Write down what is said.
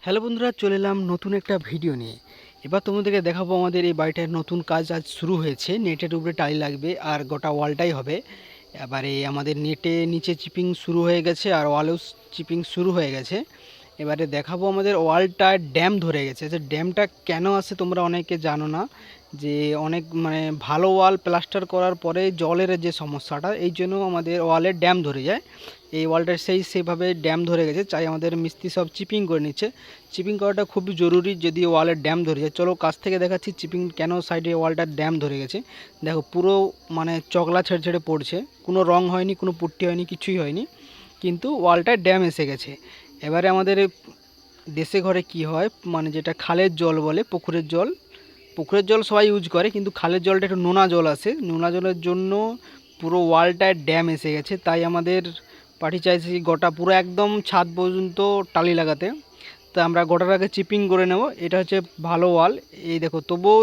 Hello বন্ধুরা, চলে এলাম নতুন একটা ভিডিও নিয়ে। এবার তোমাদেরকে দেখাবো আমাদের এই বাড়িটার নতুন কাজ আজ শুরু হয়েছে। নেটের উপরে টাইল লাগবে আর গোটা ওয়ালটাই হবে। এবারে আমাদের নেটে নিচে চিপিং শুরু হয়ে গেছে আর ওয়ালেও চিপিং শুরু হয়ে গেছে। এবারে দেখাবো আমাদের ওয়ালটা ড্যাম ধরে গেছে। যে ড্যামটা কেন আসে তোমরা অনেকে জানো না, যে অনেক ভালো ওয়াল প্লাস্টার করার পরে জলের যে সমস্যাটা, এই জন্য আমাদের ওয়ালে ড্যাম ধরে যায়। এই ওয়ালটা সেভাবে ড্যাম ধরে গেছে, চাই আমাদের মিস্ত্রি সব চিপিং করে নিচ্ছে। চিপিং করাটা খুবই জরুরি যদি ওয়ালের ড্যাম ধরে যায়। চলো কাছ থেকে দেখাচ্ছি চিপিং কেন সাইডে ওয়ালটার ড্যাম ধরে গেছে। দেখো পুরো চকলা ছেড়ে ছেড়ে পড়ছে, কোনো রং হয়নি, কোনো পুট্টি হয়নি, কিছুই হয়নি, কিন্তু ওয়ালটায় ড্যাম এসে গেছে। এবারে আমাদের দেশে ঘরে কি হয়, যেটা খালের জল বলে, পুকুরের জল সবাই ইউজ করে, কিন্তু খালের জলটা একটু নোনা জল আসে। নোনা জলের জন্য পুরো ওয়ালটায় ড্যাম এসে গেছে। তাই আমাদের পার্টি চাইছি গোটা পুরো একদম ছাদ পর্যন্ত টালি লাগাতে। তো আমরা গোটাটাকে চিপিং করে নেব। এটা হচ্ছে ভালো ওয়াল। এই দেখো, তবুও